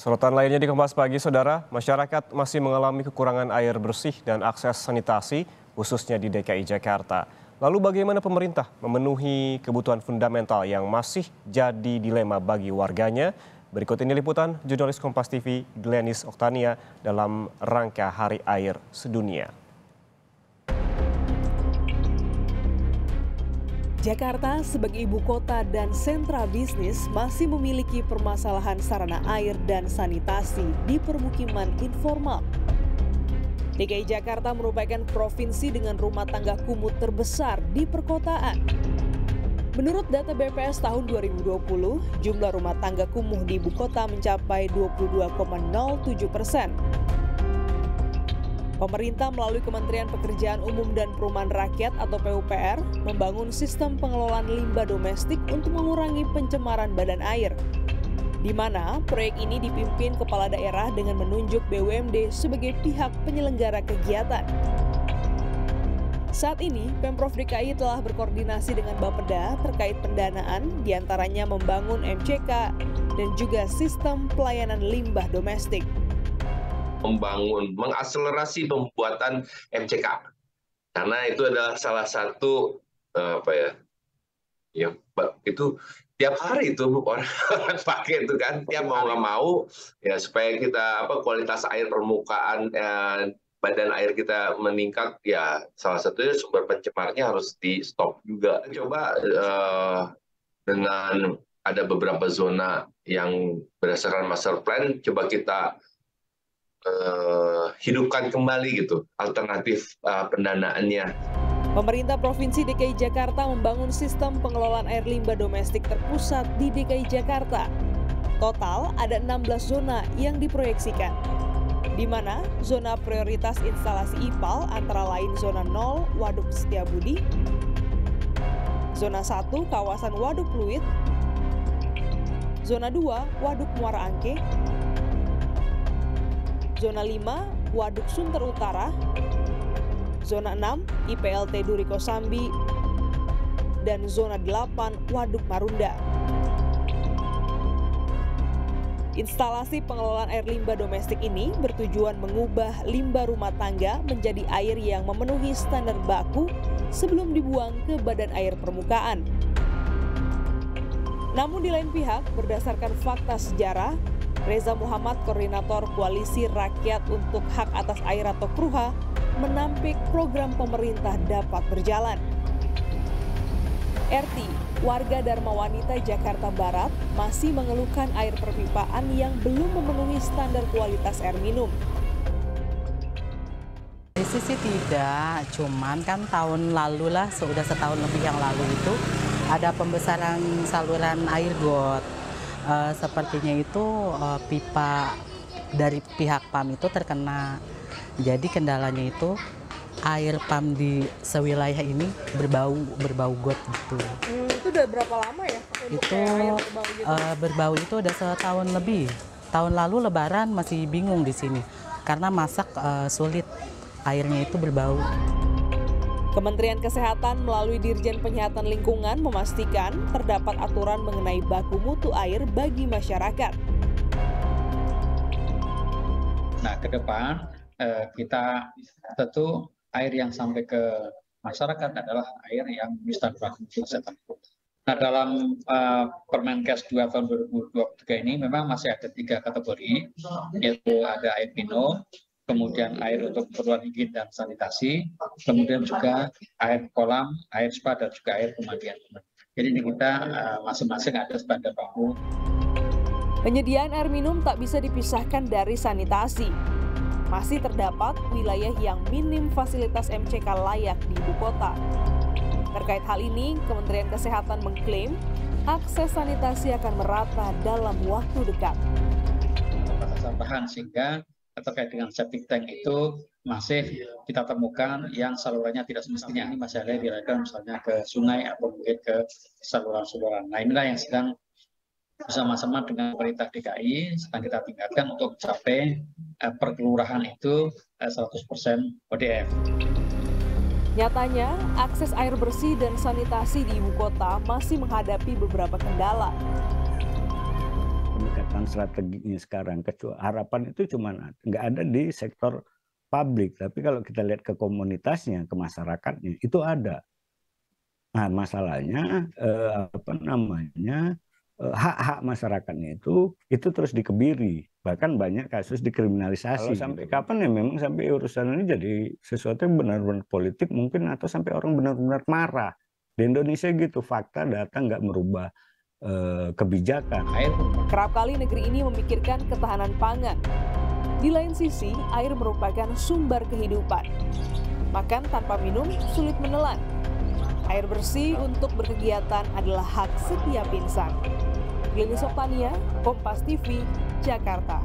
Sorotan lainnya di Kompas Pagi, Saudara, masyarakat masih mengalami kekurangan air bersih dan akses sanitasi, khususnya di DKI Jakarta. Lalu bagaimana pemerintah memenuhi kebutuhan fundamental yang masih jadi dilema bagi warganya? Berikut ini liputan jurnalis Kompas TV Glenis Oktania dalam rangka Hari Air Sedunia. Jakarta sebagai ibu kota dan sentra bisnis masih memiliki permasalahan sarana air dan sanitasi di permukiman informal. DKI Jakarta merupakan provinsi dengan rumah tangga kumuh terbesar di perkotaan. Menurut data BPS tahun 2020, jumlah rumah tangga kumuh di ibu kota mencapai 22,07%. Pemerintah melalui Kementerian Pekerjaan Umum dan Perumahan Rakyat atau PUPR membangun sistem pengelolaan limbah domestik untuk mengurangi pencemaran badan air, di mana proyek ini dipimpin kepala daerah dengan menunjuk BUMD sebagai pihak penyelenggara kegiatan. Saat ini, Pemprov DKI telah berkoordinasi dengan Bapeda terkait pendanaan, diantaranya membangun MCK dan juga sistem pelayanan limbah domestik. Mengakselerasi pembuatan MCK karena itu adalah salah satu itu tiap hari itu orang pakai itu kan, tiap mau nggak mau ya supaya kita kualitas air permukaan badan air kita meningkat, ya salah satunya sumber pencemarnya harus di stop juga. Coba dengan ada beberapa zona yang berdasarkan master plan, coba kita hidupkan kembali gitu alternatif pendanaannya. Pemerintah Provinsi DKI Jakarta membangun sistem pengelolaan air limbah domestik terpusat di DKI Jakarta. Total ada 16 zona yang diproyeksikan, di mana zona prioritas instalasi IPAL antara lain zona 0 Waduk Setiabudi, zona 1 kawasan Waduk Pluit, zona 2 Waduk Muara Angke, zona 5 Waduk Sunter Utara, zona 6 IPLT Duri Kosambi, dan zona 8 Waduk Marunda. Instalasi pengelolaan air limbah domestik ini bertujuan mengubah limbah rumah tangga menjadi air yang memenuhi standar baku sebelum dibuang ke badan air permukaan. Namun di lain pihak, berdasarkan fakta sejarah, Reza Muhammad, Koordinator Koalisi Rakyat untuk Hak Atas Air atau KRUHA, menampik program pemerintah dapat berjalan. RT, warga Dharma Wanita Jakarta Barat, masih mengeluhkan air perpipaan yang belum memenuhi standar kualitas air minum. Di sisi tidak, cuman kan tahun lalu lah, sudah setahun lebih yang lalu itu, ada pembesaran saluran air got. Sepertinya itu pipa dari pihak PAM itu terkena. Jadi kendalanya itu air PAM di sewilayah ini berbau got gitu. Itu udah berapa lama ya? Itu berbau itu udah setahun lebih. Tahun lalu Lebaran masih bingung di sini karena masak sulit, airnya itu berbau. Kementerian Kesehatan melalui Dirjen Penyihatan Lingkungan memastikan terdapat aturan mengenai baku mutu air bagi masyarakat. Nah, ke depan kita tentu air yang sampai ke masyarakat adalah air yang standar baku mutu tertentu. Nah, dalam Permenkes 2 tahun 2023 ini memang masih ada 3 kategori, yaitu ada air minum, kemudian air untuk keperluan higien dan sanitasi, kemudian juga air kolam, air spa, dan juga air pemandian. Jadi ini kita masing-masing ada standar baku. Penyediaan air minum tak bisa dipisahkan dari sanitasi. Masih terdapat wilayah yang minim fasilitas MCK layak di ibu kota. Terkait hal ini, Kementerian Kesehatan mengklaim akses sanitasi akan merata dalam waktu dekat. Tambahan sehingga terkait dengan septic tank itu masih kita temukan yang salurannya tidak semestinya, ini masih ada dilarikan misalnya ke sungai atau mungkin ke saluran-saluran. Nah, inilah yang sedang bersama-sama dengan pemerintah DKI sedang kita tingkatkan untuk mencapai per kelurahan itu 100% ODF. Nyatanya, akses air bersih dan sanitasi di ibu kota masih menghadapi beberapa kendala. pendekatan strateginya sekarang. Kecuali harapan itu cuma nggak ada di sektor publik, tapi kalau kita lihat ke komunitasnya, ke masyarakatnya itu ada. Nah, masalahnya hak-hak masyarakatnya itu terus dikebiri, bahkan banyak kasus dikriminalisasi. Kalau sampai kapan ya memang sampai urusan ini jadi sesuatu yang benar-benar politik mungkin, atau sampai orang benar-benar marah. Di Indonesia gitu, fakta data nggak merubah kebijakan. Kerap kali negeri ini memikirkan ketahanan pangan. Di lain sisi, air merupakan sumber kehidupan. Makan tanpa minum sulit menelan. Air bersih untuk berkegiatan adalah hak setiap insan. Lilis Oktania, Kompas TV, Jakarta.